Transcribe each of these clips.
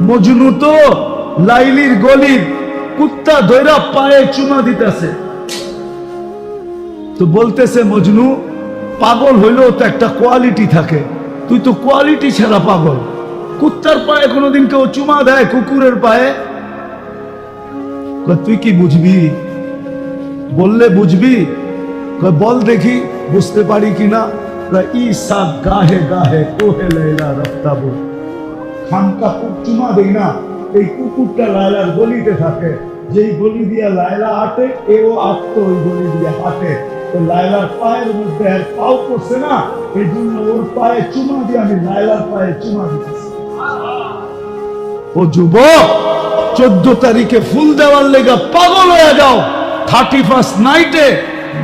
মজনু তো লাইলির গলির কুত্তা দৈরা পায়ে চুমা দিতেছে, তো বলতেছে মজনু পাগল হইলেও তো একটা কোয়ালিটি থাকে, তুই তো কোয়ালিটি ছাড়া পাগল। কুত্তার পায়ে কোনোদিন কেউ চুমা দেয়? কুকুরের পায়ে? তুই কি বুঝবি? বললে বুঝবি? বল দেখি বুঝতে পারি কিনা। ঈসা গাহে গাহে কোহে লাইলা রফতাবু, খানকা চুমা দেই না, এই কুকুরটা লায়লার গলিতে থাকে, যেই গলি দিয়া লায়লা হাঁটে এও আটতো ওই গলি দিয়ে হাঁটে, তো লায়লার পায়ের মধ্যে আর পাও করছে না, এই জন্য ওর পায়ে চুমা দিয়ে আমি লায়লার পায়ে চুমা দিতেছি। ও যুবক, 14 তারিখে ফুল দেওয়ার লেগা পাগল হয়ে যাও, 31st নাইটে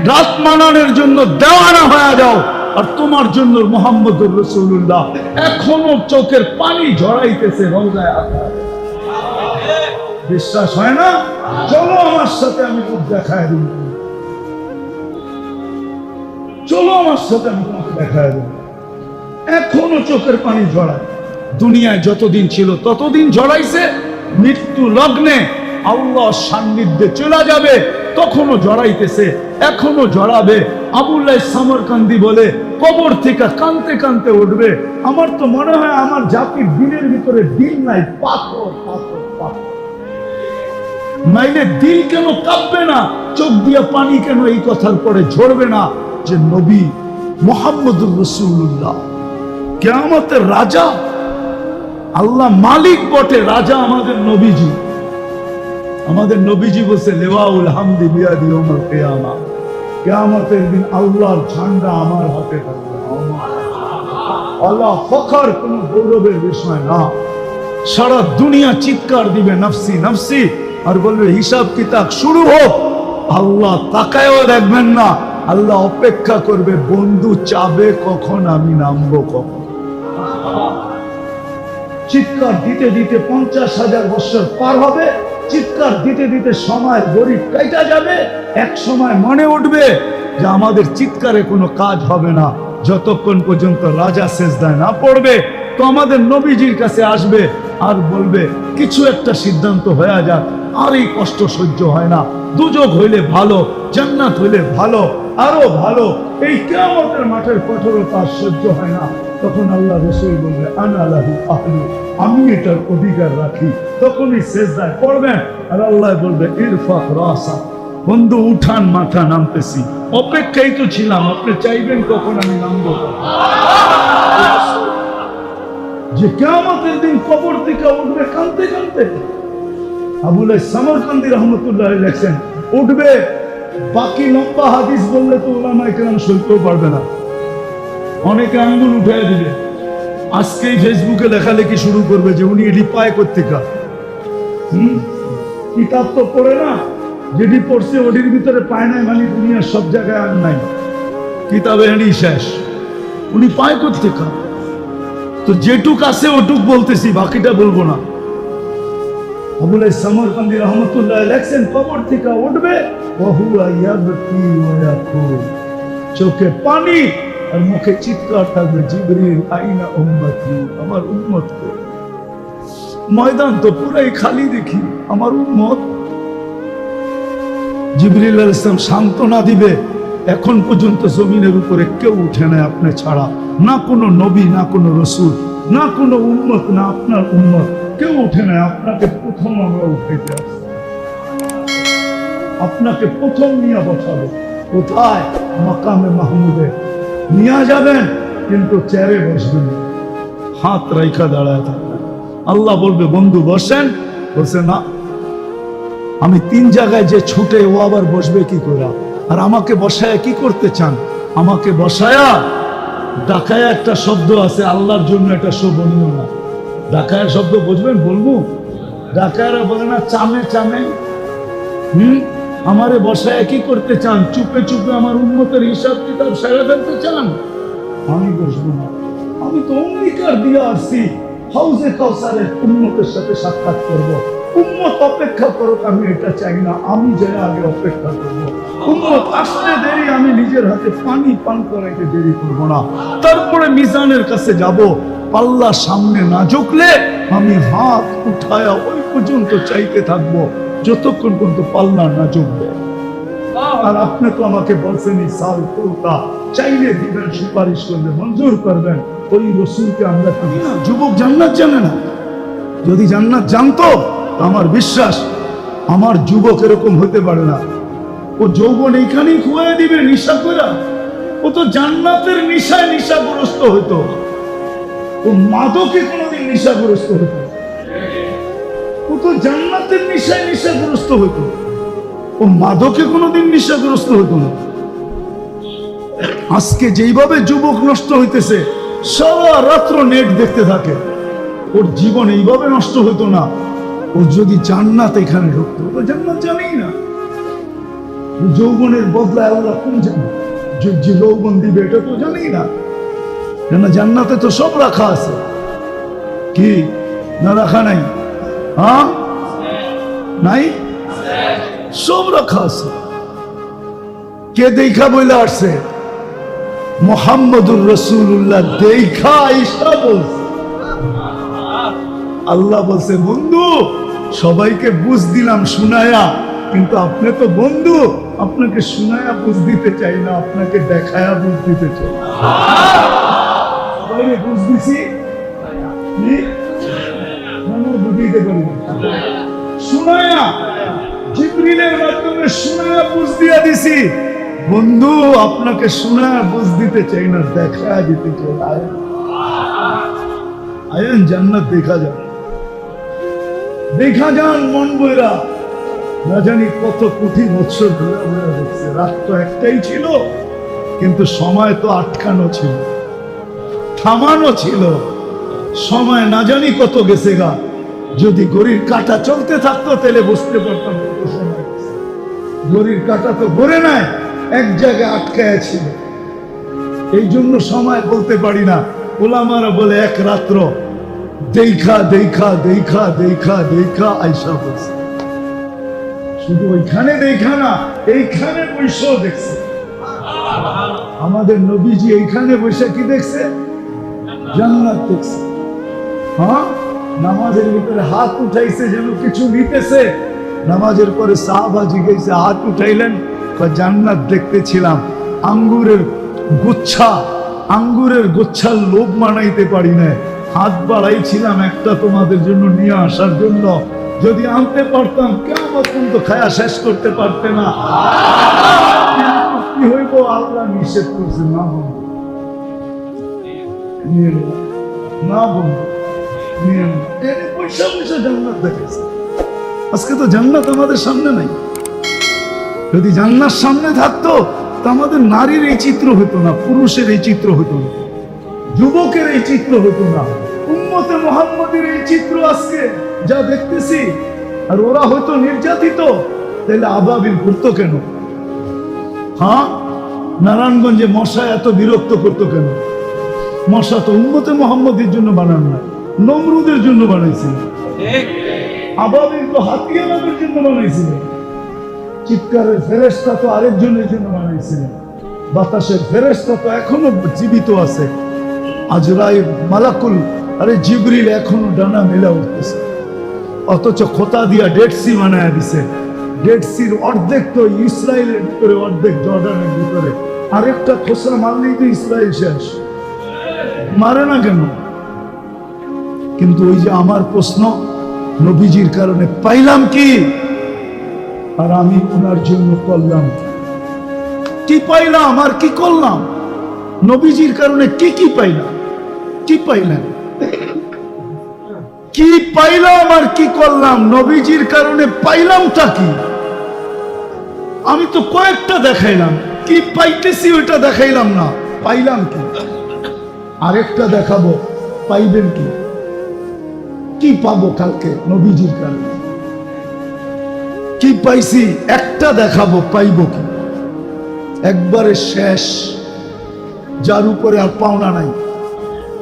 রাত মানানোর জন্য দেওয়ানা হয়ে যাও, আর তোমার জন্য মুহাম্মদুর রাসূলুল্লাহ এখনো চোখের পানি ঝরাইতেছে রওজায় আকার। বিশ্বাস হয় না? চলো আমার সাথে, আমি মুখ দেখায় দিব। চলো আমার সাথে, আমি মুখ দেখায় দিব। এখনো চোখের পানি ঝরায়। দুনিয়ায় যতদিন ছিল ততদিন ঝরাইছে, মৃত্যু লগ্নে আল্লাহর সান্নিধ্যে চলে যাবে তখনও জড়াইতেছে, এখনো জড়াবে। আবুল্লাহ সামরকান্দি বলে কবর থেকে কানতে কানতে উঠবে। আমার তো মনে হয় আমার জাতির দিলের ভিতরে দিল নাই, পাথর পাথর পাথর। নাইলে দিল কেন কাঁপবে না, চোখ দিয়ে পানি কেন এই কথার পরে ঝরবে না যে নবী মুহাম্মদুর রাসূলুল্লাহ কিয়ামতের রাজা, আল্লাহ মালিক বটে, রাজা আমাদের নবীজি। আমাদের নবীজি বলছে লিওয়াউল হামদি বিয়াদি ইয়াউমুল কিয়ামা, কিয়ামতের দিন আল্লাহর ঝান্ডা আমার হাতে থাকবে। আল্লাহ ফখর, কোন গৌরবের বিষয় না। সারা দুনিয়া চিৎকার দিবে নফসি নফসি, আর বলবে হিসাব কিতাব শুরু হোক। আল্লাহ তাকায়ও দেখবেন না, আল্লাহ অপেক্ষা করবে, বন্ধু চাবে কখন আমি নামবো কখন। চিৎকার দিতে দিতে 50,000 বছর পার হবে, চিৎকার দিতে দিতে সময় গরিব কাইটা যাবে। এক সময় মনে উঠবে যে আমাদের চিৎকারে কোনো কাজ হবে না, যতক্ষণ পর্যন্ত রাজা সেজদায় না পড়বে। তো আমাদের নবীজির কাছে আসবে আর বলবে কিছু একটা সিদ্ধান্ত হয়ে যাক, আর এই কষ্ট সহ্য হয় না, দুজক হইলে ভালো, জান্নাত হইলে ভালো, আরো ভালো, এই কিয়ামতের মাঠের কঠোরতা সহ্য হয় না। তখন আল্লাহ রাসূল বলবে আনা লাহু আহলু, আমি এটার অধিকার রাখি। তখনই সেজদায় পড়বেন আর আল্লাহ বলবে ইরফাক রাসা, বন্ধু উঠান মাথা, নামতেছি। অপেক্ষাই তো ছিলাম, আপনি চাইবেন কখন আমি নামবো। যে কিয়ামতের দিন কবর থেকে উঠবে কাঁদতে কাঁদতে। আবুল সামরকান্দি রহমতুল্লাহ লেখেন উঠবে, বাকি লম্বা হাদিস বললে তো উলামায়ে কেরাম সইতেও পারবে না, অনেকে আঙ্গুল উঠায় দিবে। আজকেই ফেসবুকে লেখালেখি শুরু করবে যে উনি এটি পায় কোত্থেকা। কিতাব তো পড়ে না, যেটি পড়ছে ওটির ভিতরে পায় নাই, মানে দুনিয়ার সব জায়গায় আর নাই, কিতাবে এটি শেষ, উনি পায় কোত্থেকা। তো যেটুক আছে ওটুক বলতেছি, বাকিটা বলবো না। আবুল সামরকান্দি রহমতুল্লাহ লেখছেন কবর থেকে উঠবে, চোখে পানি আর মুখে চিৎকার থাকবে, জিবরিল আইনা উম্মতি, আমার উম্মত কই। ময়দান তো পুরাই খালি দেখি, আমার উম্মত। জিবরিল আলাইহিস সালাম সান্ত্বনা দিবে, এখন পর্যন্ত জমিনের উপরে কেউ উঠে না আপনি ছাড়া, না কোনো নবী, না কোনো রসুল, না কোনো উম্মত, না আপনার উম্মত, কেউ উঠে না। আপনাকে প্রথম আমরা উঠাইতে আসছি, আপনাকে প্রথম নিয়ে বসাবো। কোথায়? মাকামে মাহমুদে নিয়ে যাবেন, কিন্তু চেয়ারে বসবেন, হাত রাইখা দাঁড়ায় থাকবেন। আল্লাহ বলবে বন্ধু বসেন, বলছে না, আমি 3 জায়গায় যে ছুটে, ও আবার বসবে কি করে? আর আমাকে বসায়া কি করতে চান? আমাকে বসায়া ডাকায়া একটা শব্দ আছে, আল্লাহর জন্য এটা শোভনীয় না। ডাকায়া শব্দ বুঝবেন? বলবো, ডাকায়ারা বলে না চামে চামে। আমারে বসায় কি করতে চান? চুপে চুপে আমার উম্মতের হিসাব কিতাব সেরে ফেলতে চান? আমি বসবো না। আমি তো অঙ্গীকার দিয়ে আসছি হাউজে কাউসারের উম্মতের সাথে সাক্ষাৎ করবো। উম্মত অপেক্ষা করুক, আমি এটা চাই না, আমি যাই আগে অপেক্ষা করবো। উম্মত আসতে দেরি, আমি নিজের হাতে পানি পান করাইতে দেরি করবো না। তারপরে মিজানের কাছে যাব, পাল্লা সামনে না ঝুঁকলে আমি হাত উঠায়া ওই পর্যন্ত চাইতে থাকবো যতক্ষণ পর্যন্ত পাল্লা না জমবে। আর আপনি তো আমাকে বলছেন সাল কোটা চাইলে দিবেন, সুপারিশ করলে মঞ্জুর করবেন। ওই রসুলকে আমরা করি না। যুবক জান্নাত জানে না। যদি জান্নাত জানতো, আমার বিশ্বাস আমার যুবক এরকম হতে পারে না। ও যৌবন এইখানেই খুয়াই দিবে নিশা করে। ও তো জান্নাতের নিশায় নিশাগ্রস্ত হতো। ও মাদকে কোনোদিন নিশাগ্রস্ত হতো। ও তো জান্নাতের নিশায় নিশাগ্রস্ত হতো। ও মাদকে কোনোদিন নিশাগ্রস্ত হতো না। আজকে যেইভাবে যুবক নষ্ট হইতেছে, সারা রাত্র নেট দেখতে থাকে। ওর জীবন এইভাবে নষ্ট হতো না। ও যদি জান্নাত এখানে ঢুকতো, তো জান্নাত জানেই না। যৌবনের বদলায় আল্লাহ কোন জান্নাত যে যৌবন দিবে এটা তো জানেই না। কেন জান্নাতে তো সব রাখা আছে। কি না রাখা নাই? হ্যাঁ নাই, সব রাখা আছে। কে দেখা বইলে আসছে? মুহাম্মদুর রাসূলুল্লাহ দেখা আয়েশা বলছে। আল্লাহ বলছে, বন্ধু সবাইকে বুঝ দিলাম শুনায়া, কিন্তু আপনি তো বন্ধু, আপনাকে শুনায়া বুঝ দিতে চাই না, আপনাকে দেখায়া বুঝ দিতে চাই। সবাইকে বুঝ দিছি, বুঝিতে পারি শুনায়া, জিবরিলের মাধ্যমে শুনায়া বুঝ দিয়া দিছি। বন্ধু আপনাকে শুনায়া বুঝ দিতে চাই না, দেখায়া দিতে চাই। আয়েন জান্নাত দেখা যান, দেখা যান মন বইরা। না জানি কত কোটি বছর ধরে আমরা দেখছি। রাত তো একটাই ছিল, কিন্তু সময় তো আটকানো ছিল, থামানো ছিল। সময় না জানি কত গেছে গা। যদি ঘড়ির কাঁটা চলতে থাকতো তাহলে বুঝতে পারতাম কত সময় গেছে। ঘড়ির কাঁটা তো ঘুরে নাই, এক জায়গায় আটকায় ছিল। এই জন্য সময় বলতে পারি না। ওলামারা বলে এক রাত্র দেখা দেখা দেখা দেখা দেখা আয়েশা বলছে। শুধু ওইখানে দেখা না, এইখানে বসেও দেখছে। আমাদের নবীজি এইখানে বসে কি দেখছে? জান্নাত দেখছে। হ্যাঁ, নামাজের ভিতরে হাত উঠাইছে যেন কিছু নিতেছে। নামাজের পরে সাহাবা জিজ্ঞেসে, হাত উঠাইলেন? জান্নাত দেখতেছিলাম। আঙ্গুরের গুচ্ছার লোভ মানাইতে পারি না, হাত বাড়াইছিলাম একটা তোমাদের জন্য নিয়ে আসার জন্য। যদি আনতে পারতাম কেমন কিন্তু খায়া শেষ করতে পারতে না। কি হইব? আল্লাহ নিষেধ করছে, না বন্ধু না, বন্ধু পয়সা পয়সা জান্নাত দেখেছে। আজকে তো জান্নাত আমাদের সামনে নাই। যদি জান্নাত সামনে থাকতো তা আমাদের নারীর এই চিত্র হতো না, পুরুষের এই চিত্র হতো না, যুবকের এই চিত্র হতো না, উম্মতে মুহাম্মাদের এই চিত্র আজকে যা দেখতেছি। আর ওরা হয়তো নির্যাতিত, তাহলে আবাবিল করতো কেন? হ্যাঁ, নারায়ণগঞ্জে মশা এত বিরক্ত করতো কেন? মশা তো উম্মতে মুহাম্মাদের জন্য বানানো না, নমরুদের জন্য বানাইছিল। আবাবিল তো হাতিয়ানের জন্য বানাইছিল। চিৎকারের ফেরেশতা তো আরেকজনের জন্য বানাইছিলেন। বাতাসের ফেরেশতা তো এখনো জীবিত আছে। আজরাইল, মালাকুল, আরে জিবরিল এখনো ডানা মেলা উঠতেছে। অথচ খোতা দিয়া ডেড সি বানায় দিছে। ডেড সির অর্ধেক তো ইসরায়েলের ভিতরে, অর্ধেক জর্ডানের ভিতরে। আরেকটা খোসা মারলেই তো ইসরায়েল শেষ। মারে না কেন? কিন্তু ওই যে আমার প্রশ্ন, নবীজির কারণে পাইলাম কি, আর আমি ওনার জন্য করলাম কি পাইলাম আর কি করলাম? নবীজির কারণে কি কি পাইলাম? কি পাইলাম? কি পাইলাম আর কি করলাম? নবীজির কারণে পাইলামটা কি? আমি তো কয়েকটা দেখাইলাম, কি পাইতেছি ওইটা দেখাইলাম না। পাইলাম কি? আরেকটা দেখাবো, পাইবেন কি? কি পাবো কালকে নবীজির কারণে? কি পাইছি একটা দেখাবো, পাইব কি? একবারে শেষ, যার উপরে আর পাওনা নাই।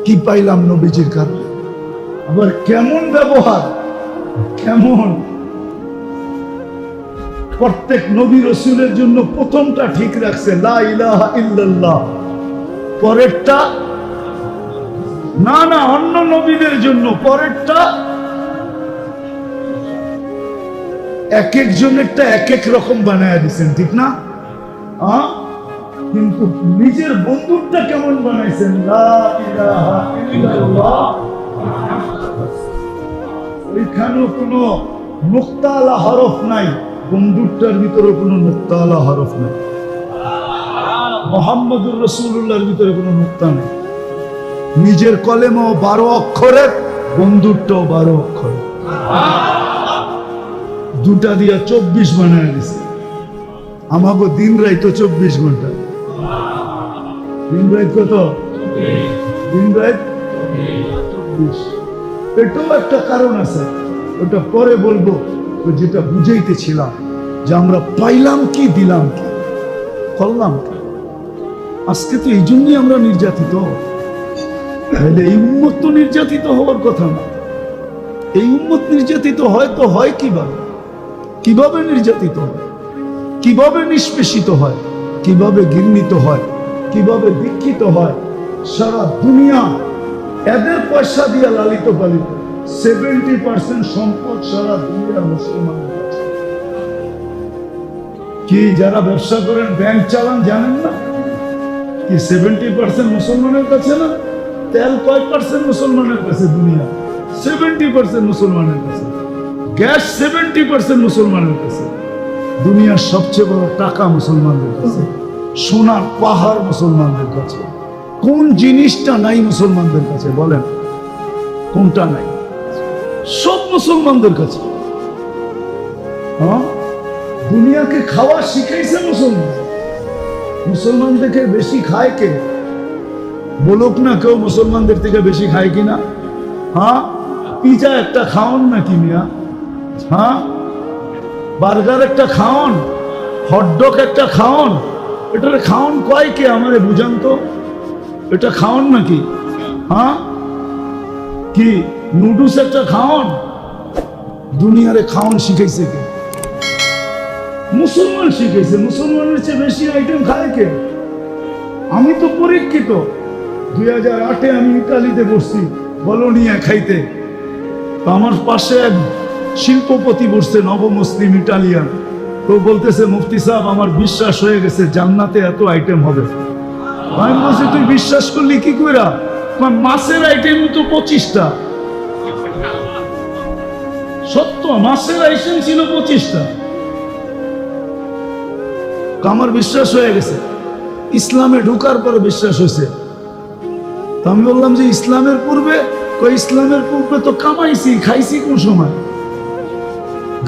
কি পাইলাম নবীজির কারণে? আবার কেমন ব্যবহার, কেমন! প্রত্যেক নবী রাসূলের জন্য প্রথমটা ঠিক রাখছে, লা ইলাহা ইল্লাল্লাহ। পরেরটা না, অন্য নবীদের জন্য পরেরটা এক একজনেরটা এক এক রকম বানায় দিচ্ছেন, ঠিক না? কিন্তু নিজের বন্ধুরটা কেমন বানাইছেন? লা ইলাহা ইল্লাল্লাহ। ওইখানেও কোনো নুক্তাওয়ালা হরফ নাই, বন্ধুরটার ভিতরে কোনো নুক্তাওয়ালা হরফ নাই। মুহাম্মদুর রাসূলুল্লাহর ভিতরে কোনো নুক্তা নেই। নিজের কলেমাও 12 অক্ষরের, বন্ধুরটাও 12 অক্ষরের। দুটা দিয়া 24 বানায় দিছে। আমাকে দিন রাত 24 ঘন্টা। দিন রাত কত? দিন রাত 24। এটাও একটা কারণ আছে, ওটা পরে বলবো। যেটা বুঝাইতেছিলাম যে আমরা পাইলাম কি, দিলাম কি, করলাম কি। আজকে তো এই জন্যই আমরা নির্যাতিত। এই উম্মত তো নির্যাতিত হওয়ার কথা না। এই উম্মত নির্যাতিত হয় তো হয় কিভাবে? কিভাবে নির্যাতিত হয়, কিভাবে নিষ্পেষিত হয়, কিভাবে ঘৃণিত হয়, কিভাবে দীক্ষিত হয়। সারা দুনিয়া এদের পয়সা দিয়ে লালিত পালিত। 70% সম্পদ সারা দুনিয়ার মুসলমানের কাছে। কি যারা ব্যবসা করেন, ব্যাংক চালান, জানেন না কি 70% মুসলমানের কাছে না? তেল কয় পার্সেন্ট মুসলমানের কাছে? দুনিয়া 70% মুসলমানের কাছে। গ্যাস 70% মুসলমানের কাছে। দুনিয়ার সবচেয়ে বড় টাকা মুসলমানদের কাছে। সোনার পাহাড় মুসলমানদের কাছে। কোন জিনিসটা নাই মুসলমানদের কাছে? বলেন কোনটা নাই? সব মুসলমানদের কাছে। দুনিয়াকে খাওয়া শিখাইছে মুসলমান। মুসলমান থেকে বেশি খায় কে? বলুক না কেউ মুসলমানদের থেকে বেশি খায় কিনা। পিজা একটা খাওন নাকি মিয়া? বার্গার একটা খাওন, হটডগ একটা খাওন। এটার খাওন কয় কে? আমারে বুঝান তো, এটা খাওন নাকি? কি নুডলস একটা খাওন? দুনিয়ারে খাওন শিখাইছে কে? মুসলমান শিখাইছে। মুসলমানের চেয়ে বেশি আইটেম খায় কে? আমি তো পরীক্ষিত। 2008-এ আমি ইতালিতে বসছি বলোনিয়া খাইতে। আমার পাশে এক শিল্পপতি বসছে, নবমুসলিম ইটালিয়ান। তো বলতেছে, মুফতি সাহেব আমার বিশ্বাস হয়ে গেছে জান্নাতে এত আইটেম হবে। আমি বলছি তুই বিশ্বাস করলি কি কইরা? মাছের আইটেম তো 25টা। সত্য, মাছের আইটেম ছিল 25টা। আমার বিশ্বাস হয়ে গেছে। ইসলামে ঢুকার পরে বিশ্বাস হয়েছে। তো আমি বললাম যে ইসলামের পূর্বে? ইসলামের পূর্বে তো কামাইছি, খাইছি কোন সময়?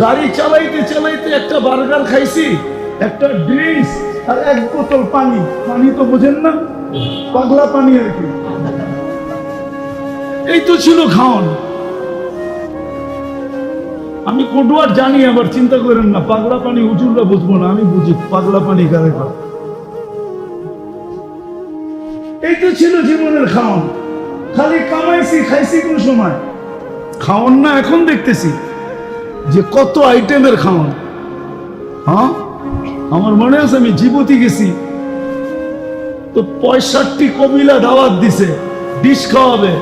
গাড়ি চালাইতে চালাইতে একটা বার্গার খাইছি, একটা ড্রিঙ্কস আর 1 বোতল পানি। পানি তো বোঝেন না, পাগলা পানি আর কি। এই তো ছিল খাওয়ান। আমি কোটুয়ার জানি, আবার চিন্তা করেন না পাগলা পানি হুজুররা বুঝবো না, আমি বুঝি পাগলা পানি কারে খাওয়া। এই তো ছিল জীবনের খাওয়ান। খালি কামাইছি, খাইছি কোন সময়? খাওয়ান না। এখন দেখতেছি যে কত আইটেমের খাওয়ান। আমার মনে আছে আমি জিবুতি গেছি, তো 65টি কবিলা দাওয়াত দিছে, ডিশ খাওয়াবে।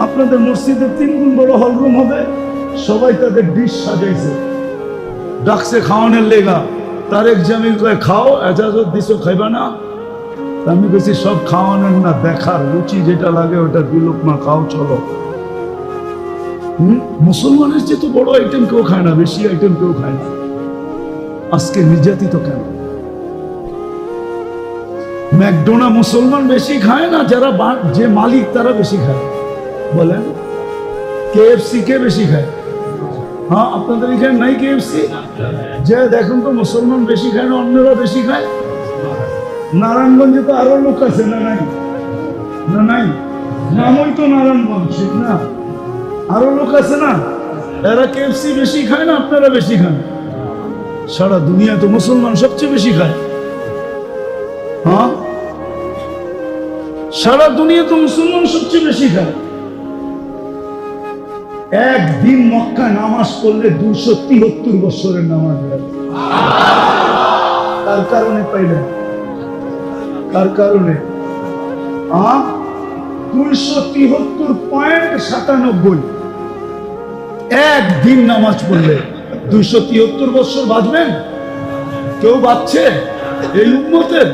আপনাদের মসজিদের 3 গুণ বড় হলরুম হবে, সবাই তাদের ডিশ সাজাইছে, ডাকছে খাওয়ানোর লেগা। তারেক জামিল কয় খাও, এজাজত দিছো খাইবা না? আমি বলছি সব খাওয়ানোর না, দেখার, রুচি যেটা লাগে ওটা 2 লোকমা খাও, চলো। মুসলমানের চেয়ে তো বড় আইটেম কেউ খায় না, বেশি আইটেম কেউ খায় না। আজকে নির্যাতিত কেন? ম্যাকডোনা মুসলমান বেশি খায় না, যারা যে মালিক তারা বেশি খায়। বলেন কেএফসি কে বেশি খায়? আপনাদের এখানে নাই কেএফসি? যে দেখুন তো মুসলমান বেশি খায় না অন্যরা বেশি খায়? নারায়ণগঞ্জে তো আরো লোক আছে না? নাই না? নাই, নামই তো নারায়ণগঞ্জ, ঠিক না? আরো লোক আছে না? এরা কেএফসি বেশি খায় না আপনারা বেশি খান? সারা দুনিয়া তো মুসলমান সবচেয়ে বেশি খায়। সারা দুনিয়া তো মুসলমান সবচেয়ে বেশি খায়। একদিন মক্কা নামাজ পড়লে 273 বছরের নামাজ হয়। তার কারণে পাইলেন? তার কারণে 273.97 একদিন নামাজ পড়লে 273 বছর বাঁচবেন? কেউ বাঁচছে এই উম্মতের?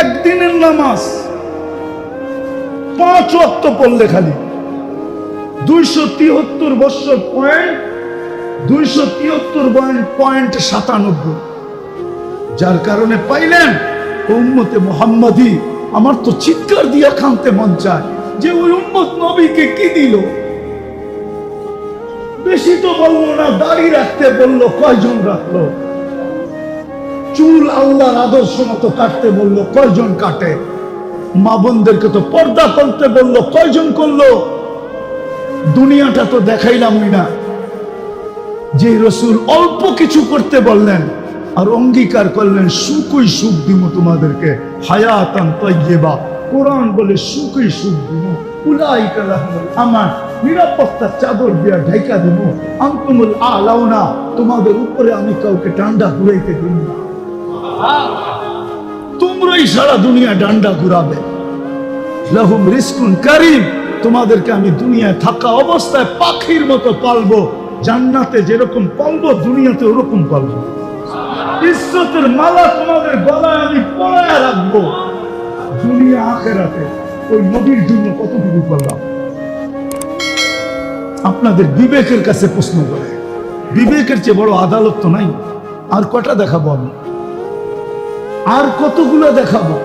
একদিনের নামাজ 5 ওয়াক্ত পড়লে খালি 273 বছর পয়েন্ট 273.97, যার কারণে পাইলেন উম্মতে মুহাম্মাদি। আমার তো চিৎকার দিয়া কাঁদতে মন চায় যে ওই উম্মত নবীকে কি দিল। বেশি তো বলবো না, দাড়ি রাখতে বললো, কয়জন রাখলো? চুল আল্লাহর আদর্শ মতো কাটতে বললো, কয়জন কাটে? মা বোনদেরকে তো পর্দা করতে বললো, কয়জন করলো? দুনিয়াটা তো দেখাইলামই না। যে রসুল অল্প কিছু করতে বললেন আর অঙ্গীকার করলেন সুখই সুখ দিব তোমাদেরকে, হায়াতান তাইয়্যিবা। কোরআন বলে সুখই সুখ দিব, উলাইকা লাহুমুল আমান, নিরাপত্তার চাদর দিয়া ঢাকা দেব। আনতুমুল আলাউনা, তোমাদের উপরে আমি কাউকে ডান্ডা ঘুরাইতে দিব না, তোমরাই সারা দুনিয়া ডান্ডা ঘুরাবে। লাহুম রিজকুন কারীম, তোমাদেরকে আমি দুনিয়ায় থাকা অবস্থায় পাখির মতো পালবো। জান্নাতে যেরকম পালবো দুনিয়াতে ওরকম পালবো। ইজ্জতের মালা তোমাদের গলায় আমি পরায় রাখবো। দুনিয়া আখিরাতে ওই নবীর জন্য কতটুকু করলাম? আপনাদের বিবেকের কাছে প্রশ্ন করে, বিবেকের চেয়ে বড় আদালত তো নাই। আর কটা দেখাবো আমি? আর কতগুলো দেখাবো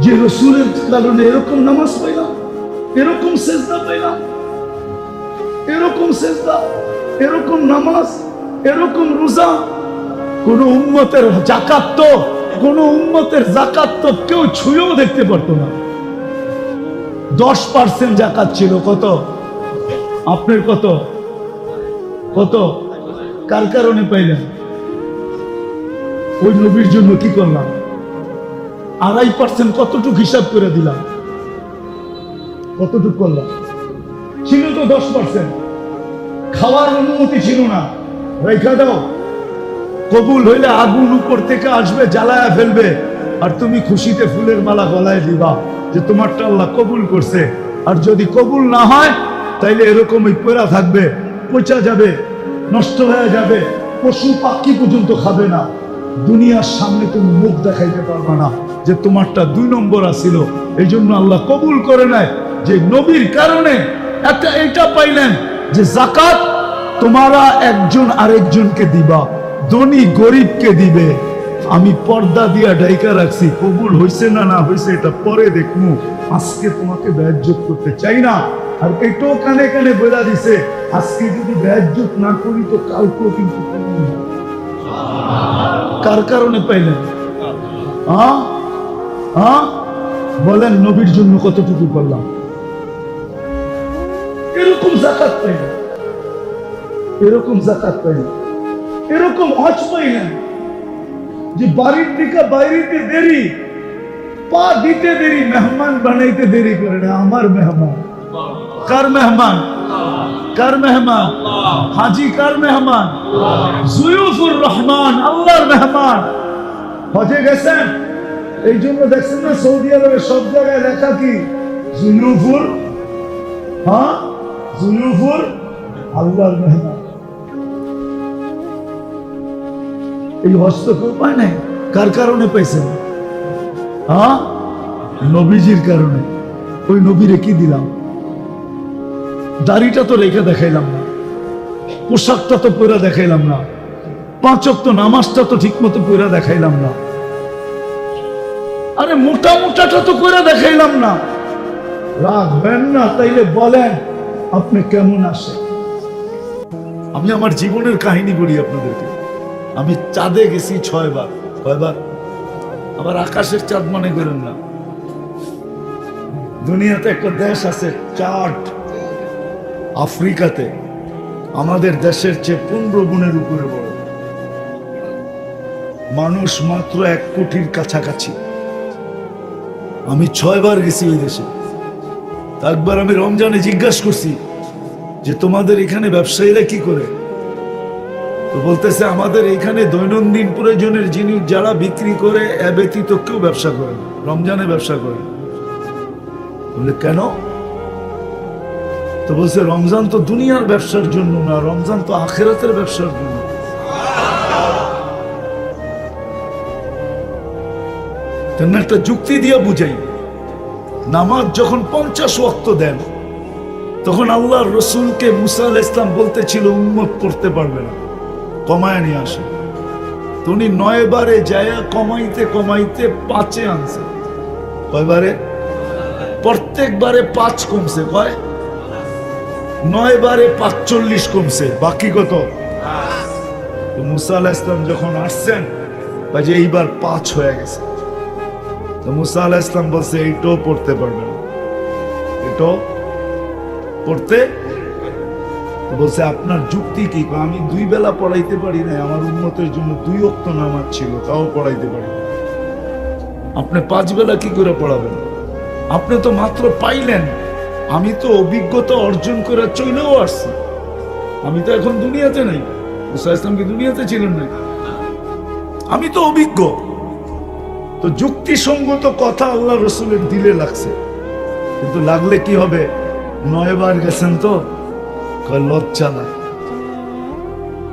যে রসুলের কারণে এরকম নামাজ পাইলাম, এরকম সেজদা পাইলাম, এরকম সেজদা, এরকম নামাজ, এরকম রোজা। কোন উম্মতের যাকাত তো, কোন উম্মতের যাকাত তো কেউ ছুঁয়েও দেখতে পারতো না। 10% যাকাত ছিল। কত? আপনার কত? কত? কার কারণে পাইলেন? ওই নবীর জন্য কি করলাম? 2.5% কতটুকু হিসাব করে দিলাম? কতটুকু করলাম? ছিল তো 10%। খাওয়ার অনুমতি ছিল না, রেখা দাও। কবুল হইলে আগুন উপর থেকে আসবে, জ্বালায়া ফেলবে, আর তুমি খুশিতে ফুলের মালা গলায় দিবা যে তোমারটা আল্লাহ কবুল করছে। আর যদি কবুল না হয় তাইলে এরকমই পড়া থাকবে, পচা যাবে, নষ্ট হয়ে যাবে, পশু পাখি পর্যন্ত খাবে না। দুনিয়ার সামনে তুমি মুখ দেখাইতে পারবে না যে তোমারটা 2 নম্বর আসিল। এই জন্য আল্লাহ কবুল করে নেয় যে নবীর কারণে এটা পাইলেন যে যাকাত তোমারা একজন আরেকজনকে দিবা, ধনী গরিবকে দিবে। আমি পর্দা দিয়া ঢাইকা রাখছি, কবুল হইছে না না হইছে এটা পরে দেখবো। আজকে তোমাকে বেয়াজ্জত করতে চাই না। আর এটাও কানে কানে বলে দিছে, আজকে যদি বেয়াজ্জত না করি তো কালকেও কিন্তু করব না। কার কারণে পাইলেন? বলেন নবীর জন্য কতটুকু করলাম? এরকম যাকাত পাইলেন, এরকম যাকাত পাইলেন, এরকম হজ পাইলেন যে বাড়ির থেকে বাইরেতে দেরি, পা দিতে দেরি, মেহমান বানাইতে দেরি করে না। আমার মেহমান কার মেহমান? কার মেহমান? হাজি কার মেহমান? জুয়ুফুর রহমান, আল্লাহর মেহমান। হজে গেছেন, এই জন্য দেখছেন না সৌদি আরবে সব জায়গায় লেখা কি? জুয়ুফুর, জুয়ুফুর আল্লাহর মেহমান। এই হজ তো কেউ পায় নাই। কার কারণে পাইছেন? নবীজির কারণে। ওই নবীরে কি দিলাম? দাড়িটা তো রেখে দেখাইলাম না, পোশাকটা তো পরে দেখাইলাম না, 5 ওয়াক্ত নামাজটা তো ঠিক মতো পরে দেখাইলাম না, আরে মোটা মোটাটা তো করে দেখাইলাম না। রাখবেন না তাইলে বলেন আপনি কেমন আসেন? আমি আমার জীবনের কাহিনী বলি আপনাদেরকে। আমি চাঁদে গেছি 6 বার। কয়বার? আবার আকাশের চাঁদ মনে করেন না। দুনিয়াতে একটা দেশ আছে চাঁদ, আফ্রিকাতে, আমাদের দেশের চেয়ে 15 গুণের উপরে বড়। মানুষ মাত্র 1 কোটির কাছাকাছি। আমি 6 বার গেছি ওই দেশে। একবার আমি রমজানে জিজ্ঞাসা করছি যে তোমাদের এখানে ব্যবসায়ীরা কি করে? তো বলতেছে আমাদের এখানে দৈনন্দিন প্রয়োজনের জিনিস যারা বিক্রি করে এ ব্যতীত কেউ ব্যবসা করে না, রমজানে ব্যবসা করে। বলে কেন? তো বলছে রমজান তো দুনিয়ার ব্যবসার জন্য না, রমজান তো আখিরাতের ব্যবসার জন্য। একটা যুক্তি দিয়ে বুঝাই, নামাজ যখন 50 ওয়াক্ত দেন তখন আল্লাহর রসুলকে মুসা আলাইহিস সালাম বলতেছিল উম্মত পড়তে পারবে না, কমায় নিয়ে আসে। তো উনি 9 বারে যায়া কমাইতে কমাইতে 5-এ আনছে। কয়বারে? প্রত্যেকবারে 5 কমছে। কয়? 9 বারে 45 কমছে, বাকি কত? তো মুসা আলাইহিস সালাম যখন আসছেন যে এইবার 5 হয়ে গেছে, তো মুসা আলাইহিস সালাম বলছে এইটাও পড়তে পারবে না, এটাও পড়তে। বলছে আপনার যুক্তি কি? আমি 2 বেলা পড়াইতে পারি না, আমার উম্মতের জন্য 2 ওয়াক্ত নামাজ ছিল, তাও পড়াইতে পারি না। আপনি 5 বেলা কি করে পড়াবেন? আপনি তো মাত্র পাইলেন, আমি তো অভিজ্ঞতা অর্জন করে চলেও আসছি। আমি তো এখন দুনিয়াতে নাই, মুসা আলাইহিস সালাম কি দুনিয়াতে ছিলেন না? আমি তো অভিজ্ঞ। তো যুক্তিসঙ্গত কথা আল্লাহ রসুলের দিলে লাগছে, কিন্তু লাগলে কি হবে? 9 বার গেছেন তো লজ্জা না,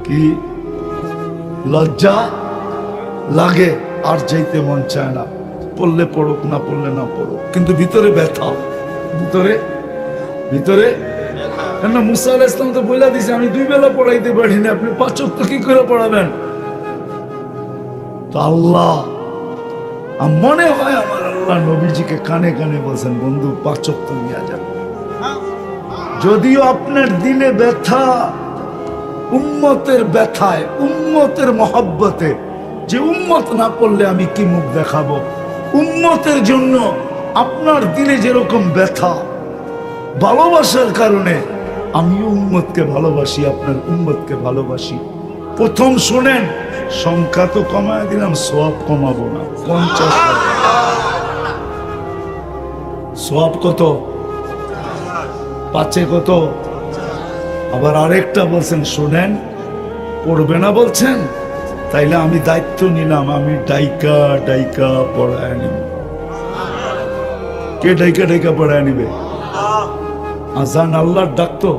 কি লজ্জা লাগে, আর যাইতে মন চায় না। পড়লে পড়ুক, না পড়লে না পড়ুক, কিন্তু ভিতরে ব্যথা, ভিতরে ভিতরে। কেন মুসা আলাইহিস সালাম তো বলে দিছে আমি 2 বেলা পড়াইতে পারি না, আপনি 5 ওয়াক্ত কি করে পড়াবেন? তো আল্লাহ, মনে হয় আমার আল্লাহ নবীজিকে কানে কানে বলছেন বন্ধু 5 ওয়াক্ত নিয়ে যান। যদিও আপনার দিলে ব্যথা উম্মতের ব্যথায়, উম্মতের মহব্বতে, যে উম্মত না পড়লে আমি কি মুখ দেখাবো, উম্মতের জন্য আপনার দিলে যেরকম ব্যথা, ভালোবাসার কারণে আমিও উম্মতকে ভালোবাসি, আপনার উম্মতকে ভালোবাসি। প্রথম শোনেন, সংখ্যা তো কমায় দিলাম, সওয়াব কমাবো না। 50 সওয়াব কত? 5-এ কত? আবার আরেকটা বলছেন শোনেন, পড়বে না বলছেন, তাইলে আমি দায়িত্ব নিলাম, আমি ডাইকা ডাইকা পড়ায় নিব। কে ডাইকা ডাইকা পড়ায় নিবে? আজান আল্লাহর ডাকতো,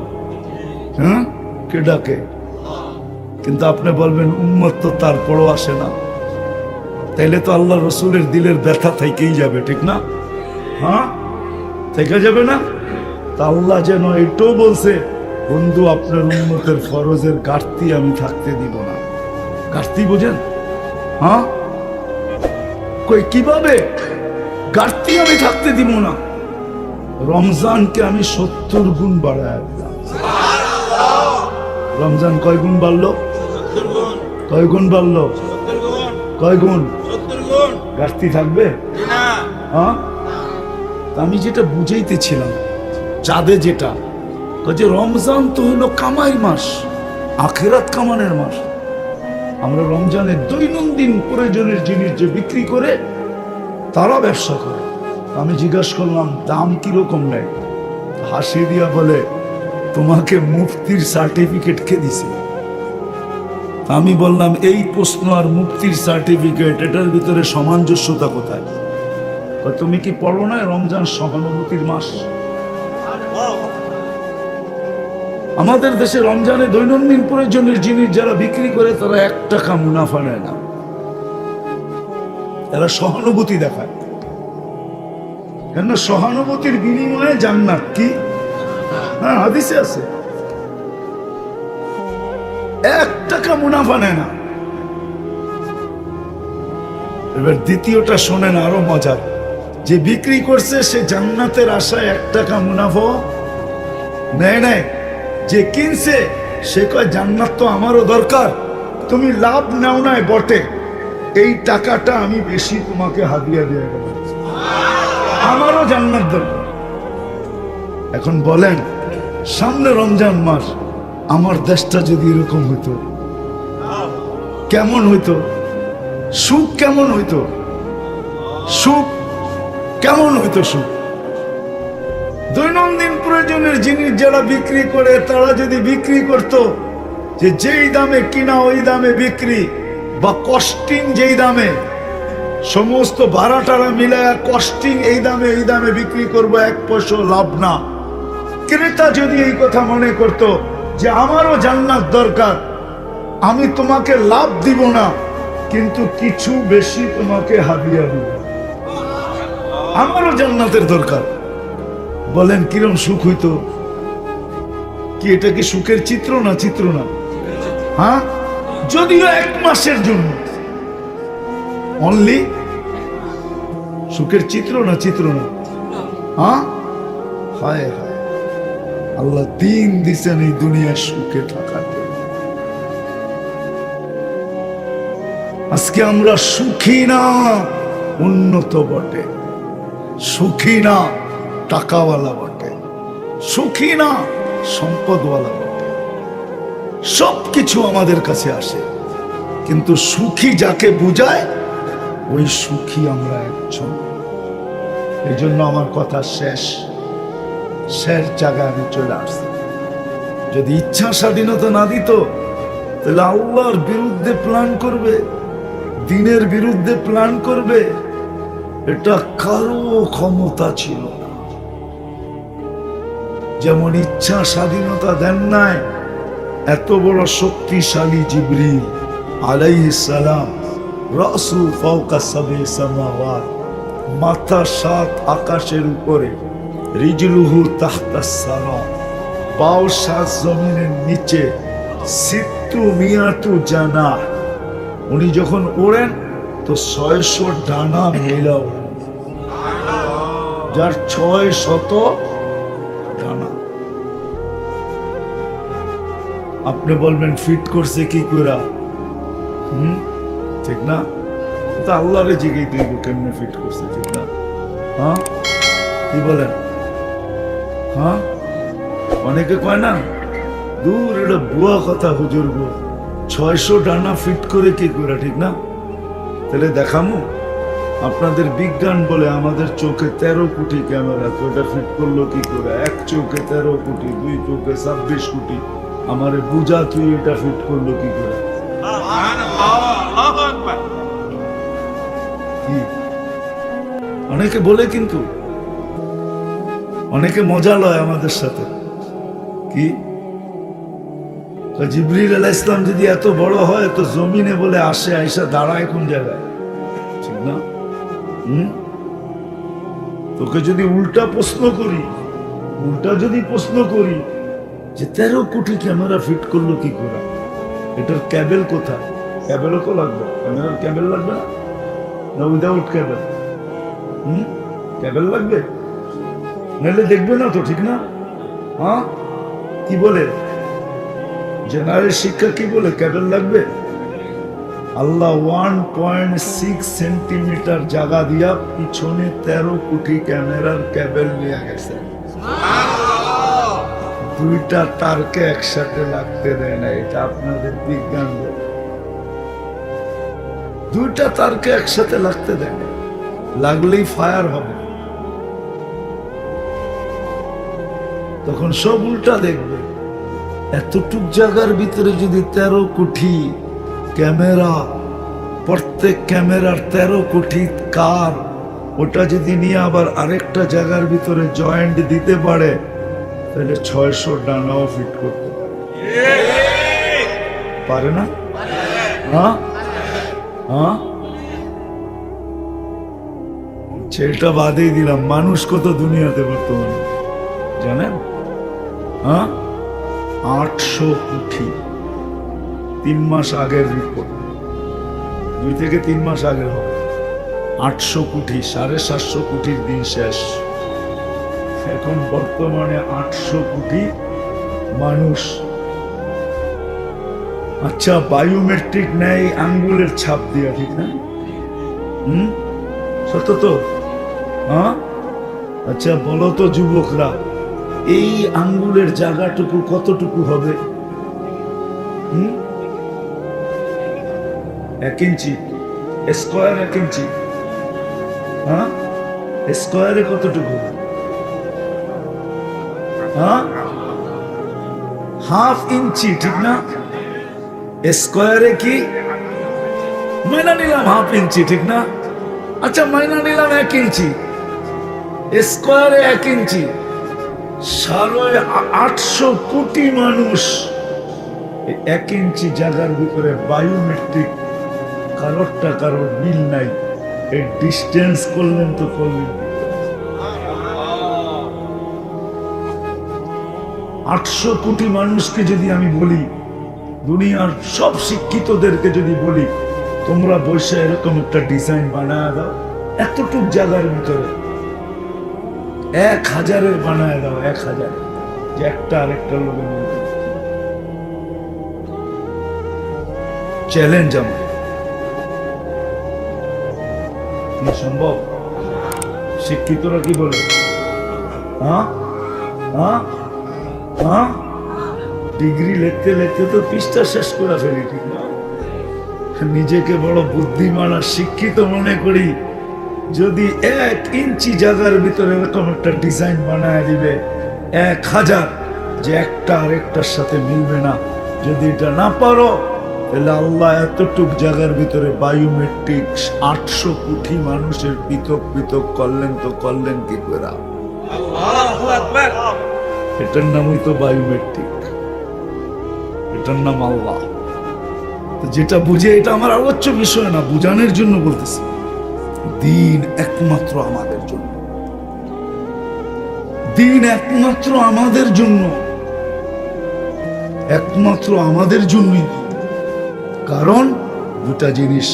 হ্যাঁ, কে ডাকে? কিন্তু আপনি বলবেন উম্মত তো তারপরও আসে না, তাইলে তো আল্লাহ রসুলের দিলের ব্যথা থেকেই যাবে, ঠিক না? হ্যাঁ, থেকে যাবে না? তা আল্লাহ যেন এটাও বলছে বন্ধু আপনার উম্মতের ফরজের ঘাটতি আমি থাকতে দিব না। ঘাটতি বোঝেন? হ্যাঁ, কই কিভাবে ঘাটতি আমি থাকতে দিব না? রমজানকে আমি 70 গুণ বাড়ায় দিলাম। রমজান কয় গুণ বাড়লো? কয় গুণ বাড়লো? কয় গুণ? ঘাটতি থাকবে? হ্যাঁ, আমি যেটা বুঝাইতেছিলাম চাঁদে, যেটা যে রমজান তো হলো কামাই মাস, আখিরাত কামানের মাস। আমরা রমজানের দৈনন্দিন প্রয়োজনের জিনিস যে বিক্রি করে তারা ব্যবসা করে। আমি জিজ্ঞাসা করলাম দাম কিরকম নেয়? হাসি দিয়া বলে তোমাকে মুফতির সার্টিফিকেট কে দিছে? আমি বললাম এই প্রশ্ন আর মুফতির সার্টিফিকেট, এটার ভিতরে সামঞ্জস্যতা কোথায়? তুমি কি পড়ো না রমজান সহানুভূতির মাস? আমাদের দেশে রমজানে দৈনন্দিন প্রয়োজনের জিনিস যারা বিক্রি করে তারা 1 টাকা মুনাফা নেয় না, এরা সহানুভূতি দেখায়। কেন? সহানুভূতির বিনিময়ে জান্নাত। কি? হ্যাঁ, হাদিসে আছে 1 টাকা মুনাফা নেয় না। এবার দ্বিতীয়টা শোনেন, আরো মজার। যে বিক্রি করছে সে জান্নাতের আশায় 1 টাকা মুনাফা নেয় নাই, যে কিনছে সে কয় জান্নাত তো আমারও দরকার, তুমি লাভ নাও নাই বটে, এই টাকাটা আমি বেশি তোমাকে হাদিয়া দিয়ে গেলাম, আমারও জান্নাত দরকার। এখন বলেন সামনে রমজান মাস, আমার দেশটা যদি এরকম হইতো কেমন হইতো? সুখ কেমন হইতো? সুখ কেমন হইতো? সুখ। দৈনন্দিন প্রয়োজনের জিনিস যারা বিক্রি করে তারা যদি বিক্রি করত যে যেই দামে কিনা ওই দামে বিক্রি, বা কস্টিং যেই দামে, সমস্ত ভাড়া টাড়া মিলায় কস্টিং এই দামে বিক্রি করবো, 1 পয়সা লাভ না, ক্রেতা যদি এই কথা মনে করত যে আমারও জান্নাত দরকার, আমি তোমাকে লাভ দিব না, কিন্তু কিছু বেশি তোমাকে হাদিয়া দিব, আমারও জান্নাতের দরকার, বলেন কিরম সুখ হইতো? কি এটা কি সুখের চিত্র না? চিত্র না? হ্যাঁ, যদিও 1 মাসের জন্য, অনলি সুখের চিত্র না? চিত্র না? হ্যাঁ, হায় হায়, আল্লাহ দিন দিছেন এই দুনিয়ায় সুখে থাকার জন্য। আজকে আমরা সুখী না, উন্নত বটে, সুখী না, টাকাওয়ালা বটে, সুখী না, সম্পদওয়ালা বটে, সবকিছু আমাদের কাছে আসে, কিন্তু সুখী যাকে বুঝায় ওই সুখী আমরা একজন। এই জন্য আমার কথা শেষ জায়গায় আমি চলে আসছি। যদি ইচ্ছা স্বাধীনতা না দিত, তাহলে আল্লাহর বিরুদ্ধে প্ল্যান করবে, দিনের বিরুদ্ধে প্ল্যান করবে, এটা কারো ক্ষমতা ছিল না। যেমন ইচ্ছা স্বাধীনতা দেন নাই এত বড় শক্তিশালী জিবরিল আলাইহিস সালাম, রাসূ ফাওকা সাবঈ সামাওয়াত, মাথা 7 আকাশের উপরে, রিজলুহু তাহতাস সারা, পাও 7 জমিনের নিচে, সিত্তু মিয়াতু জানাহ, উনি যখন ওড়েন তো 600 ডানা মেলা ওড়েন, যার 600 ডানা। আপনি বলবেন ফিট করছে কি করে? ঠিক না? তো আল্লাহরে জিজ্ঞেস দিব কেমনে ফিট করছে, ঠিক না? হ্যাঁ, কি বলেন? হ্যাঁ, অনেকে কয় না, দূর এটা বুয়া কথা হুজুর গো, 600 ডানা ফিট করে কি করে, ঠিক না? তাহলে দেখামো আপনাদের বিজ্ঞান বলে আমাদের চোখে 13 কোটি ক্যামেরা, তো এটা ফিট করলো কি করে? 1 চোখে 13 কোটি, 2 চোখে 26 কোটি, আমারে বুঝা তুই এটা ফিট করলো কি করে? কি অনেকে বলে, কিন্তু অনেকে মজা লয় আমাদের সাথে। কি জিবরিল আলাইহিস সালাম যদি এত বড় হয় তো জমিনে বলে আসে, আইসা দাঁড়ায় কোন জায়গায়, ঠিক না? তোকে যদি উল্টা প্রশ্ন করি, যে 13 কোটি ক্যামেরা ফিট করলো কি করে, এটার ক্যাবেল কোথায়? ক্যাবেলও তো লাগবে, ক্যামেরার ক্যাবেল লাগবে না? Without cable? ক্যাবেল লাগবে, নাহলে দেখবে না তো, ঠিক না? হ্যাঁ, কি বলে জেনারেল শিক্ষা, কি বলে ক্যাবেল লাগবে? আল্লাহ 1.6 সেন্টিমিটার জায়গা দিয়া পিছনে 13 কোটি ক্যামেরার ক্যাবেল নিয়ে গেছে। 2টা তারকে একসাথে লাগতে দেয় না, এটা আপনাদের বিজ্ঞান বলে। 2টা তারকে একসাথে লাগতে দেয় না, লাগলেই ফায়ার হবে, তখন সব উল্টা দেখবে। এতটুক জায়গার ভিতরে যদি 13 কোটি ক্যামেরা, প্রত্যেক ক্যামেরার 13 কোটি কার, ওটা যদি নিয়ে আবার আরেকটা জায়গার ভিতরে জয়েন্ট দিতে পারে, তাহলে 600 ডানাও ফিট করতে পারে না? হ্যাঁ, হ্যাঁ, সেটা বাদেই দিলাম। মানুষ কত দুনিয়াতে বর্তমানে জানেন? হ্যাঁ, 800 কোটি। 3 মাস আগের রিপোর্ট, 2 থেকে 3 মাস আগের হবে। 800 কোটি, 750 কোটির দিন শেষ। এখন বর্তমানে 800 কোটি মানুষ। আচ্ছা, বায়োমেট্রিক নেয় আঙ্গুলের ছাপ দিয়া, ঠিক না? সত্য তো? হ্যাঁ, আচ্ছা বলো তো যুবকরা, এই আঙ্গুলের জায়গাটুকু কতটুকু হবে? 1 ইঞ্চি স্কোয়ার, 1 ইঞ্চি। হ্যাঁ, স্কোয়ারে কতটুকু? হ্যাঁ, হাফ ইঞ্চি, ঠিক না? স্কোয়ারে কি মাইনা নিলাম হাফ ইঞ্চি, ঠিক না? আচ্ছা মাইনা নিলাম 1 ইঞ্চি, স্কোয়ারে 1 ইঞ্চি, 800 কোটি মানুষ 1 ইঞ্চি জায়গার ভিতরে বায়োমেট্রিক, কারোরটা কারোর মিল নাই। এই ডিস্টেন্স করলেন তো করলেন। 800 কোটি মানুষকে যদি আমি বলি, দুনিয়ার সব শিক্ষিতদেরকে যদি বলি, তোমরা বসে এরকম একটা ডিজাইন বানায় দাও, এতটুক জায়গার ভিতরে 1000-এর বানায় দাও, 1000, যে একটা আরেকটা লোকের মধ্যে। চ্যালেঞ্জ আমার, কি সম্ভব? শিক্ষিতরা কি বলে? ডিগ্রি লিখতে লিখতে তো পৃষ্ঠা শেষ করে ফেলি, ঠিক না? নিজেকে বড় বুদ্ধিমান আর শিক্ষিত মনে করি। যদি 1 ইঞ্চি জায়গার ভিতরে এরকম একটা ডিজাইন বানায় দিবে 1000, যে একটা আরেকটার সাথে মিলবে না, যদি এটা না পারো, তাহলে আল্লাহ এতটুক জায়গার ভিতরে বায়োমেট্রিক 800 কোটি মানুষের পৃথক পৃথক করলেন তো করলেন কি করে? আল্লাহু আকবার। এটার নামই তো বায়োমেট্রিক, এটার নাম আল্লাহ। যেটা বুঝে, এটা আমার আলোচ্য বিষয় না, বুঝানোর জন্য বলতেছি। দিন একমাত্র আমাদের জন্য, দিন একমাত্র আমাদের জন্য, একমাত্র আমাদের জন্যই। কারণ দুটা জিনিস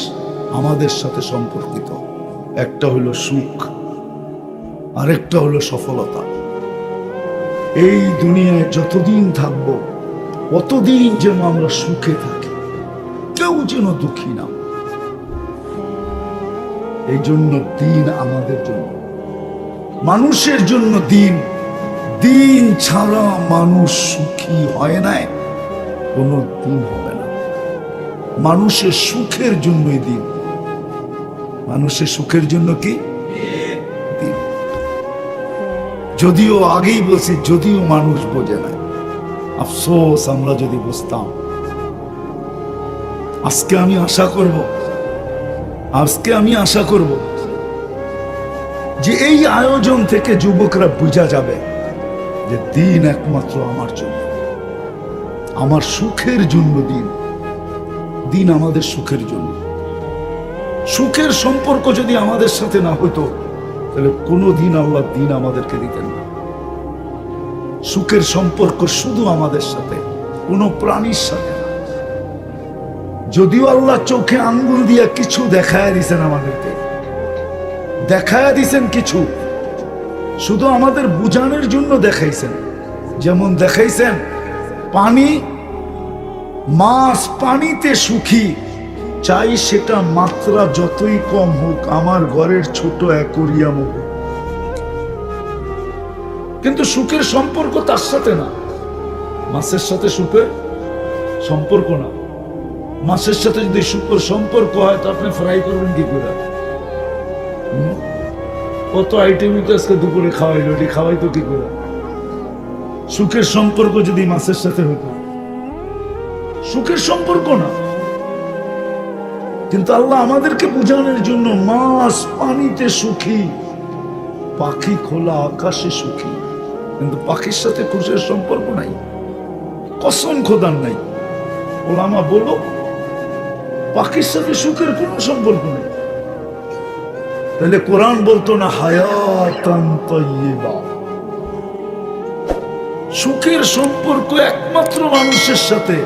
আমাদের সাথে সম্পর্কিত, একটা হলো সুখ, আরেকটা হলো সফলতা। এই দুনিয়ায় যতদিন থাকবো ততদিন যেন আমরা সুখে থাকি, কেউ যেন দুঃখী না। এই জন্য দিন আমাদের জন্য, মানুষের জন্য দিন। দিন ছাড়া মানুষ সুখী হয় নাই, কোনো দিন হবে না। মানুষের সুখের জন্যই দিন, মানুষের সুখের জন্য কি দিন। যদিও আগেই বলছি, যদিও মানুষ বোঝে না। আফসোস, আমরা যদি বুঝতাম। আজকে আমি আশা করব যে এই আয়োজন থেকে যুবকরা বুঝা যাবে যে দিন একমাত্র আমার জন্য, আমার সুখের জন্য। দিন আমাদের সুখের জন্য। সুখের সম্পর্ক যদি আমাদের সাথে না হতো, তাহলে কোনোদিন আল্লাহ দিন আমাদেরকে দিতেন না। সুখের সম্পর্ক শুধু আমাদের সাথে, কোনো প্রাণীর সাথে না। যদিও আল্লাহ চোখে আঙ্গুল দিয়ে কিছু দেখায় দিছেন, আমাদেরকে দেখায় দিছেন কিছু, শুধু আমাদের বুঝানোর জন্য দেখাইছেন। যেমন দেখাইছেন পানি, মাছ পানিতে সুখী, চাই সেটা মাত্রা যতই কম হোক, আমার ঘরের ছোট অ্যাকোরিয়াম হোক, কিন্তু সুখের সম্পর্ক তার সাথে না। মাছের সাথে সুখের সম্পর্ক না। মাছের সাথে যদি সুখের সম্পর্ক হয়, তো আপনি ফ্রাই করবেন কি করে? কত আইটেমই তো আজকে দুপুরে খাওয়াইলো, এটি খাওয়াইতো কি করে? সুখের সম্পর্ক যদি মাছের সাথে হতো, সুখের সম্পর্ক না। কিন্তু আল্লাহ আমাদেরকে বোঝানোর জন্য, মাছ পানিতে সুখী, পাখি খোলা আকাশে সুখী, কিন্তু পাখির সাথে খুশির সম্পর্ক নাই, কসম খোদার নাই। ওলামা বলো, পাখির সাথে সুখের কোনো সম্পর্ক নেই। তাহলে কোরআন বলতো না হায়াতান তাইয়্যিবা? সুখের সম্পর্ক একমাত্র মানুষের সাথে।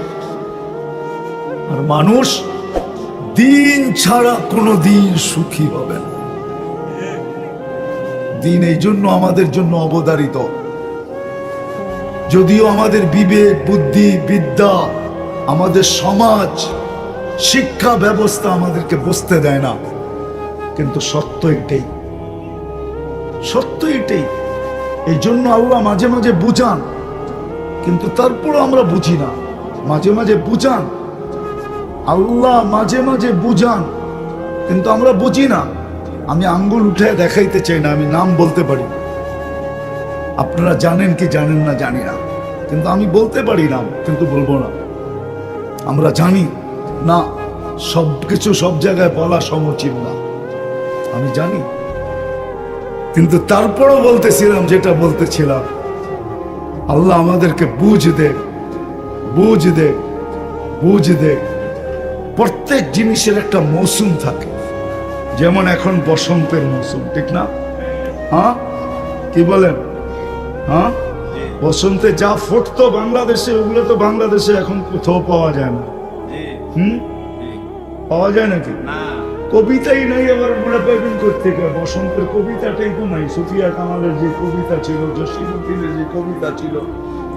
আর মানুষ দিন ছাড়া কোনো দিন সুখী হবে না। দিন এই জন্য আমাদের জন্য অবধারিত। যদিও আমাদের বিবেক, বুদ্ধি, বিদ্যা, আমাদের সমাজ, শিক্ষা ব্যবস্থা আমাদেরকে বুঝতে দেয় না, কিন্তু সত্য এটাই, সত্য এটাই। এই জন্য আল্লাহ মাঝে মাঝে বুঝান, কিন্তু তারপরও আমরা বুঝি না। মাঝে মাঝে বুঝান আল্লাহ, মাঝে মাঝে বুঝান, কিন্তু আমরা বুঝি না। আমি আঙ্গুল উঠে দেখাইতে চাই না, আমি নাম বলতে পারি। আপনারা জানেন কি জানেন না জানি না, কিন্তু আমি বলতে পারি নাম, কিন্তু বলবো না। আমরা জানি না সবকিছু সব জায়গায় বলা সমীচীন না, আমি জানি, কিন্তু তারপরও বলতেছিলাম যেটা বলতেছিলাম। আল্লাহ আমাদেরকে বুঝ দে, বুঝ দে, বুঝ দে। প্রত্যেক জিনিসের একটা মৌসুম থাকে, যেমন এখন বসন্তের মৌসুম, ঠিক না? হ্যাঁ, কি বলেন? হ্যাঁ, বসন্তে যা ফুটতো বাংলাদেশে, ওগুলো তো বাংলাদেশে এখন কোথাও পাওয়া যায় না। পাওয়া যায় নাকি? কবিতাই নাই। আবার আমরা পাইবেন করতে বসন্তের কবিতাটাই তো নাই। সুফিয়া কামালের যে কবিতা ছিল, জসিমুদ্দিনের যে কবিতা ছিল,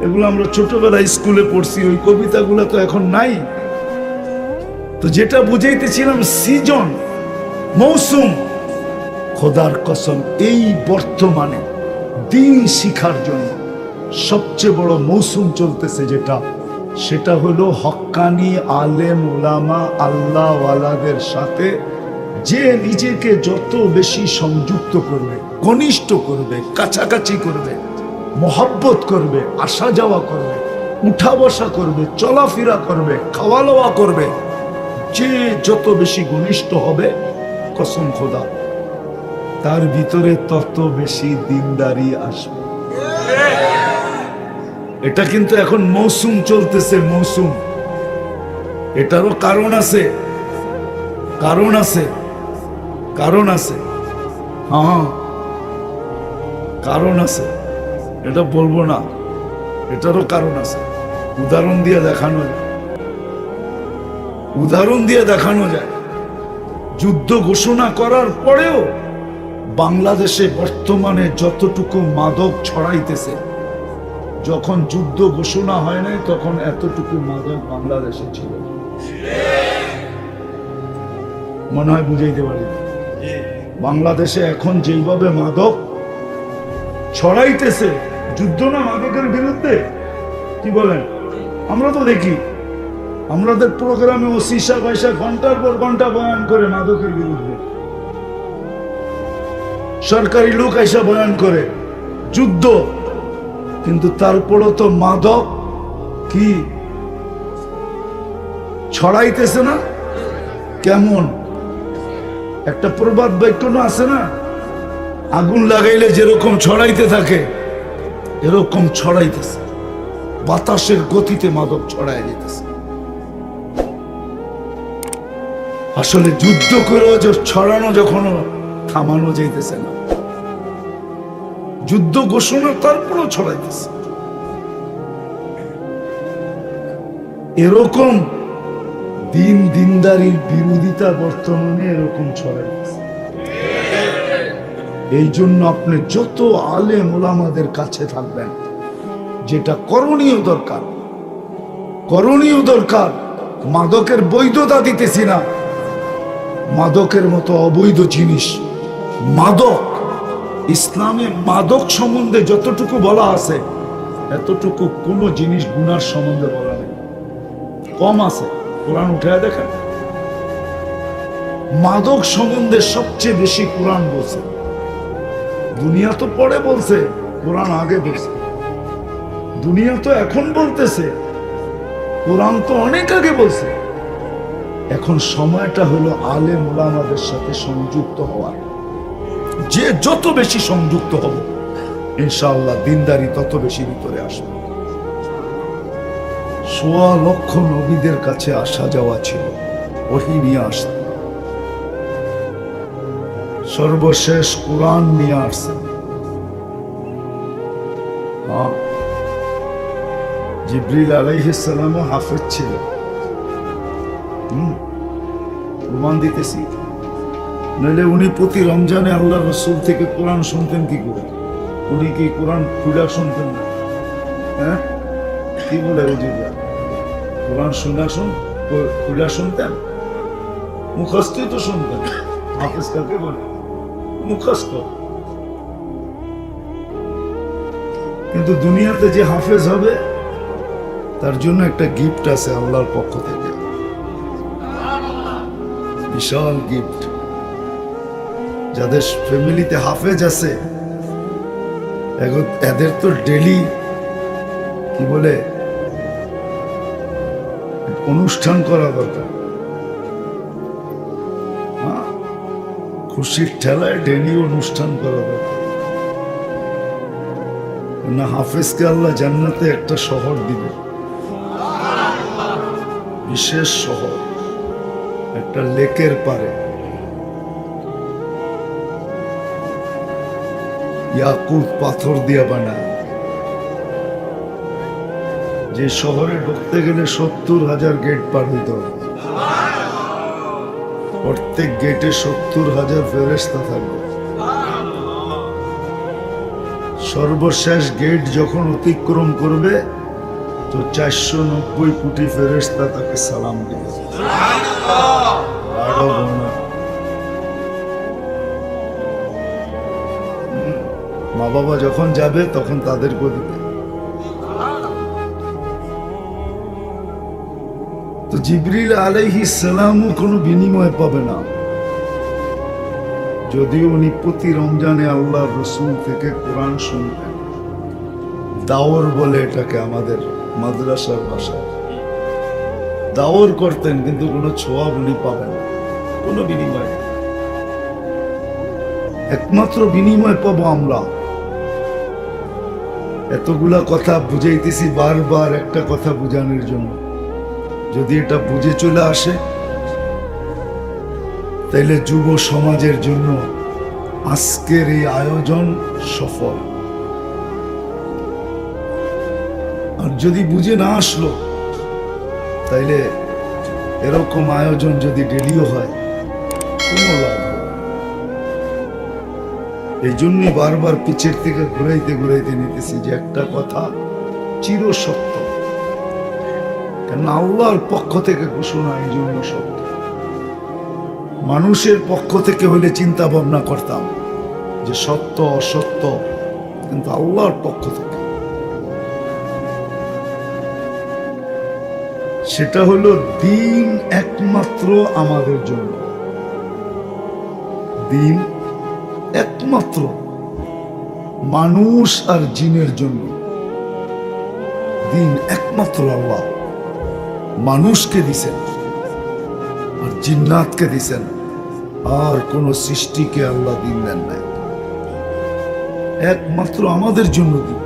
এগুলো আমরা ছোটবেলায় স্কুলে পড়ছি, ওই কবিতাগুলো তো এখন নাই। তো যেটা বুঝাইতেছিলাম, সিজন, মৌসুম, খোদার কসম এই বর্তমানে দিন শিখার জন্য সবচেয়ে বড় মৌসুম চলতেছে যেটা, সেটা হলো হক্কানি আলেম ওলামা আল্লাহওয়ালাদের সাথে যে নিজেকে যত বেশি সংযুক্ত করবে, ঘনিষ্ঠ করবে, কাছাকাছি করবে, মহব্বত করবে, আসা যাওয়া করবে, উঠা বসা করবে, চলাফেরা করবে, খাওয়া দাওয়া করবে, যে যত বেশি ঘনিষ্ঠ হবে, কসম খোদা তার ভিতরে তত বেশি দিনদারি আসবে। এটা কিন্তু এখন মৌসুম চলতেছে, মৌসুম। এটারও কারণ আছে, কারণ আছে, কারণ আছে। হ্যাঁ, কারণ আছে, এটা বলবো না, এটারও কারণ আছে। উদাহরণ দিয়ে দেখানো যায়, উদাহরণ দিয়ে দেখানো যায়। যুদ্ধ ঘোষণা করার পরেও বাংলাদেশে বর্তমানে যতটুকু মাদক ছড়াইতেছে, যখন যুদ্ধ ঘোষণা হয় নাই তখন এতটুকু মাদক বাংলাদেশে ছিল। মনে হয় বুঝাইতে পারি। বাংলাদেশে এখন যেইভাবে মাদক ছড়াইতেছে, যুদ্ধ না মাদকের বিরুদ্ধে, কি বলেন? আমরা তো দেখি আমাদের প্রোগ্রামে ও সিসা পয়সা ঘন্টার পর ঘন্টা বয়ান করে মাদকের বিরুদ্ধে, সরকারি লোক এসে বয়ান করে যুদ্ধ, কিন্তু তারপরও তো মাদক কি ছড়াইতেছে না? কেমন একটা প্রবাদ বাক্য না আছে না, আগুন লাগাইলে যেরকম ছড়াইতে থাকে এরকম ছড়াইতেছে, বাতাসের গতিতে মাদক ছড়াই যেতেছে। আসলে যুদ্ধ করেও ছড়ানো যখন থামানো যাইতেছে না, যুদ্ধ ঘোষণা তারপরও ছড়াইতেছে। এরকম দিন দিনদারির বিরোধিতা বর্তমানে এরকম ছড়াইতেছে। এই জন্য আপনি যত আলেম ওলামাদের কাছে থাকবেন, যেটা করণীয় দরকার, করণীয় দরকার। মাদকের বৈধতা দিতেছি না, মাদকের মতো অবৈধ জিনিস, মাদক, ইসলামে মাদক সম্বন্ধে যতটুকু বলা আছে এতটুকু কোনো জিনিস গুনার সম্বন্ধে বলা নেই, কম আছে। কোরআন উঠে দেখেন, মাদক সম্বন্ধে সবচেয়ে বেশি কোরআন বলছে। দুনিয়া তো পরে বলছে, কোরআন আগে বলছে। দুনিয়া তো এখন বলতেছে, কোরআন তো অনেক আগে বলছে। এখন সময়টা হলো আলেম ওলামাদের সাথে সংযুক্ত হওয়ার। যে যত বেশি সংযুক্ত হবে ইনশাআল্লাহ দিনদারি তত বেশি ভিতরে আসবে। ১৬ লক্ষ নবীদের কাছে আসা যাওয়া ছিল, ওহী নিয়ে আসত। সর্বশেষ কোরআন নিয়ে আসছে। জিবরিল আলাইহিস সালামও হাফেজ ছিল। প্রমাণ দিতেছি, নইলে উনি প্রতি রমজানে আল্লাহ রসুল থেকে কোরআন শুনতেন কি করে? উনি কি কোরআন খুলে শুনতেন না? হ্যাঁ, কি বলে হুজুররা? কোরআন খুলে শুনতেন, মুখস্থই তো শুনতেন। হাফেজ কাকে বলে? মুখস্থ। কিন্তু দুনিয়াতে যে হাফেজ হবে তার জন্য একটা গিফট আছে আল্লাহর পক্ষ থেকে, বিশাল গিফট। যাদের ফ্যামিলিতে হাফেজ আছে এদের তো ডেলি কি বলে অনুষ্ঠান করা দরকার। খুশির ঠেলায় ডেলি অনুষ্ঠান করা দরকার। না হাফেজকে আল্লাহ জান্নাতে একটা শহর দিবে, বিশেষ শহর, একটা লেকের পারে, ইয়াকুত পাথর দিয়া বানায়, যে শহরে ঢুকতে গেলে 70,000 গেট পার হইতে হবে। প্রত্যেক গেটে 70,000 ফেরেশতা থাকবে। সর্বশেষ গেট যখন অতিক্রম করবে তো 490 কোটি ফেরেশতা তাকে সালাম দেবে। মা বাবা যখন যাবে তখন তাদেরকে দিবে। তো জিবরিল আলাইহিস সালামও কোনো বিনিময় পাবে না, যদিও উনি প্রতি রমজানে আল্লাহর রাসূল থেকে কোরআন শুনতেন। দাওর বলে এটাকে আমাদের মাদ্রাসার ভাষায়, দাওর করতেন, কিন্তু কোনো ছোঁয়া উনি পাবেন না, কোনো বিনিময়। একমাত্র বিনিময় পাবো আমরা। এতগুলা কথা বুঝাইতেছি বারবার একটা কথা বুঝানোর জন্য, যদি এটা বুঝে চলে আসে তাইলে যুব সমাজের জন্য আজকের এই আয়োজন সফল। আর যদি বুঝে না আসলো তাইলে এরকম আয়োজন যদি ডেলিও হয় কোনো লাভ হবে না। এই জন্যই বারবার পিছের থেকে ঘুরাইতে ঘুরাইতে নিতেছি যে একটা কথা চির সত্য, কেন আল্লাহর পক্ষ থেকে ঘোষণা, এই জন্য সত্য। মানুষের পক্ষ থেকে হলে চিন্তা ভাবনা করতাম যে সত্য অসত্য, কিন্তু আল্লাহর পক্ষ থেকে সেটা হলো দিন একমাত্র আমাদের জন্য, দিন একমাত্র মানুষ আর জিনের জন্য। দিন একমাত্র আল্লাহ মানুষকে দিছেন আর জিন্নাতকে দিছেন, আর কোন সৃষ্টিকে আল্লাহ দিন দেন নাই, একমাত্র আমাদের জন্য দিন।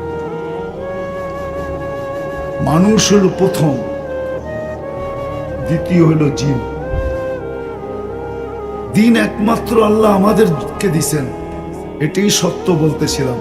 মানুষ হলো প্রথম, দ্বিতীয় হলো জিন। দিন একমাত্র আল্লাহ আমাদেরকে দিছেন, এটাই সত্য বলতেছিলাম।